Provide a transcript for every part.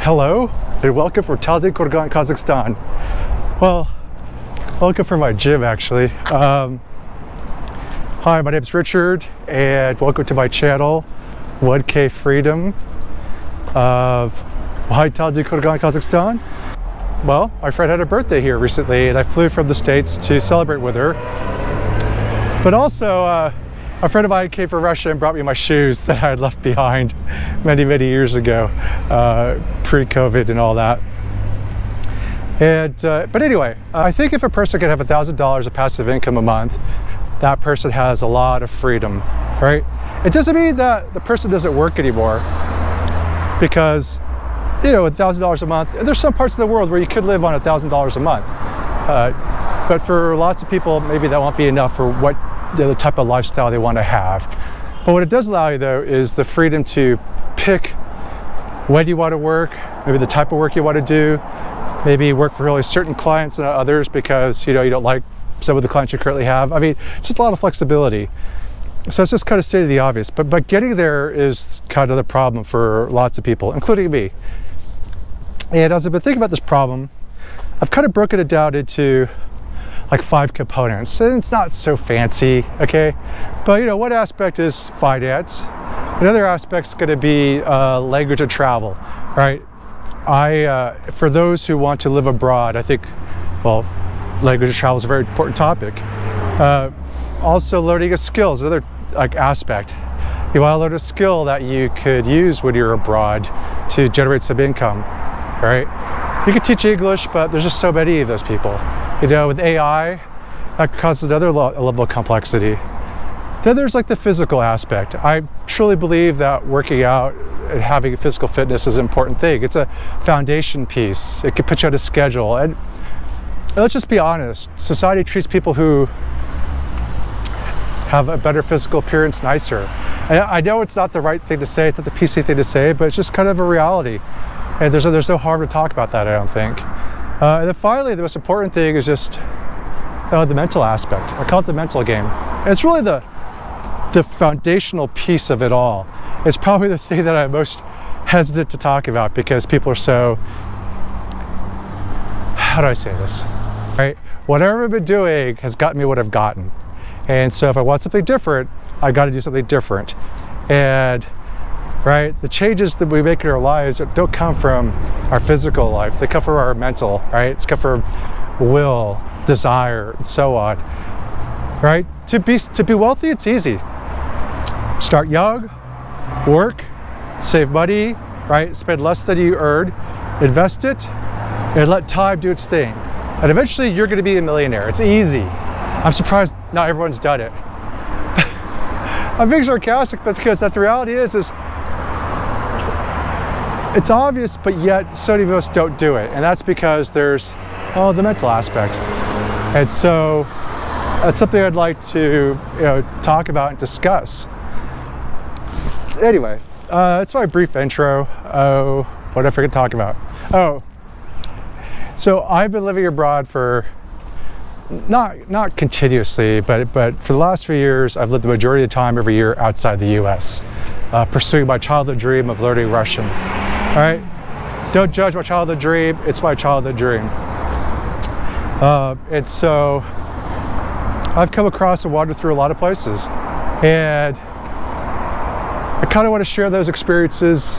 Hello and welcome from Taly Kurgan, Kazakhstan. Well, welcome from my gym actually. Hi, my name is Richard and welcome to my channel, 1K Freedom. Why Taly Kurgan, Kazakhstan? Well, my friend had a birthday here recently and I flew from the States to celebrate with her. But also, a friend of mine came from Russia and brought me my shoes that I had left behind many years ago, pre-COVID and all that. And but anyway, I think if a person can have $1,000 of passive income a month, that person has a lot of freedom, right? It doesn't mean that the person doesn't work anymore, because you know, $1,000 a month, there's some parts of the world where you could live on $1,000 a month. But for lots of people, maybe that won't be enough for what the type of lifestyle they want to have. But what it does allow you though is the freedom to pick when you want to work, maybe the type of work you want to do, maybe work for really certain clients and not others because you know you don't like some of the clients you currently have. I mean, it's just a lot of flexibility. So it's just kind of stating the obvious, but getting there is kind of the problem for lots of people, including me. And as I've been thinking about this problem, I've kind of broken it down into like 5 components, and it's not so fancy, okay? But you know, one aspect is finance. Another aspect's going to be language and travel, right? For those who want to live abroad, I think, well, language and travel is a very important topic. Also, learning a skill is another aspect. You want to learn a skill that you could use when you're abroad to generate some income, right? You can teach English, but there's just so many of those people. You know, with AI, that causes another level of complexity. Then there's like the physical aspect. I truly believe that working out and having physical fitness is an important thing. It's a foundation piece. It can put you on a schedule. And let's just be honest, society treats people who have a better physical appearance nicer. And I know it's not the right thing to say, it's not the PC thing to say, but it's just kind of a reality. And there's no harm to talk about that, I don't think. And then finally, the most important thing is just the mental aspect. I call it the mental game. And it's really the foundational piece of it all. It's probably the thing that I'm most hesitant to talk about because people are so, how do I say this, right? Whatever I've been doing has gotten me what I've gotten. And so if I want something different, I got to do something different. And right, the changes that we make in our lives don't come from our physical life. They come from our mental, right? It's come from will, desire, and so on, right? To be wealthy, it's easy. Start young, work, save money, right? Spend less than you earn, invest it, and let time do its thing. And eventually you're going to be a millionaire. It's easy. I'm surprised not everyone's done it. I'm being sarcastic, but because the reality is it's obvious, but yet so many of us don't do it. And that's because there's, the mental aspect. And so that's something I'd like to, talk about and discuss. Anyway, that's my brief intro. What did I forget to talk about? So I've been living abroad for, not continuously, but for the last few years, I've lived the majority of the time every year outside the US, pursuing my childhood dream of learning Russian. All right, don't judge my childhood dream, it's my childhood dream. And so I've come across and wandered through a lot of places. And I kind of want to share those experiences.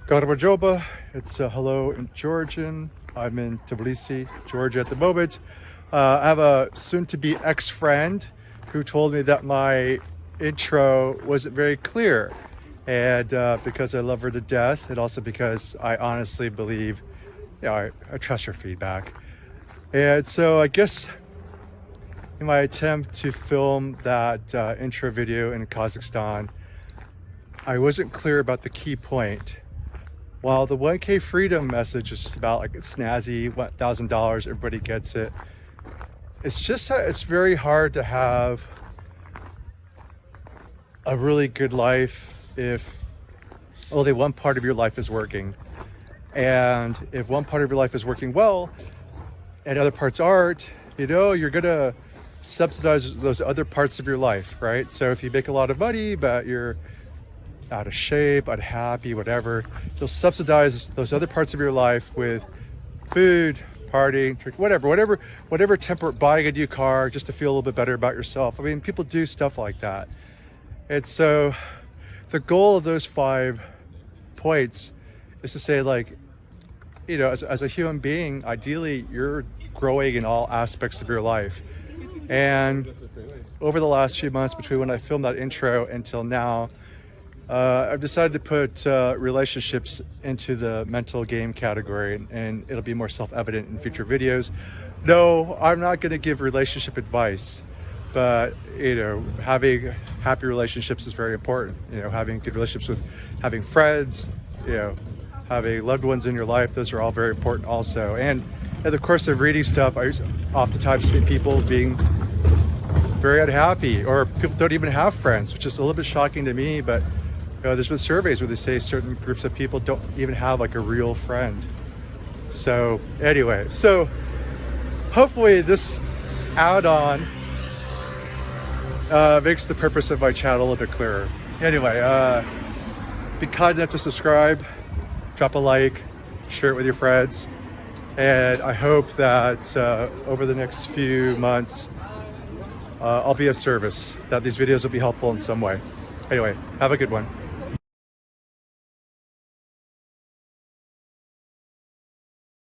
Garbajoba, it's hello in Georgian. I'm in Tbilisi, Georgia at the moment. I have a soon-to-be ex-friend who told me that my intro wasn't very clear. And because I love her to death, and also because I honestly believe, I trust her feedback. And so I guess in my attempt to film that intro video in Kazakhstan, I wasn't clear about the key point. While the 1K freedom message is just about like it's snazzy, $1,000, everybody gets it. It's just that it's very hard to have a really good life if only one part of your life is working. And if one part of your life is working well and other parts aren't, you're gonna subsidize those other parts of your life, right? So if you make a lot of money, but you're out of shape, unhappy, whatever, you'll subsidize those other parts of your life with food, partying, drink, whatever temporary, buying a new car just to feel a little bit better about yourself. I mean, people do stuff like that. And so the goal of those 5 points is to say, like, you know, as a human being, ideally you're growing in all aspects of your life. And over the last few months, between when I filmed that intro until now, I've decided to put relationships into the mental game category, and it'll be more self-evident in future videos. No, I'm not going to give relationship advice, but, you know, having happy relationships is very important. You know, having good relationships with having friends, you know, having loved ones in your life, those are all very important also. And in the course of reading stuff, I oftentimes see people being very unhappy, or people don't even have friends, which is a little bit shocking to me. But you know, there's been surveys where they say certain groups of people don't even have like a real friend. So anyway, so hopefully this add-on makes the purpose of my channel a little bit clearer. Anyway, be kind enough to subscribe, drop a like, share it with your friends, and I hope that over the next few months I'll be of service, that these videos will be helpful in some way. Anyway, have a good one.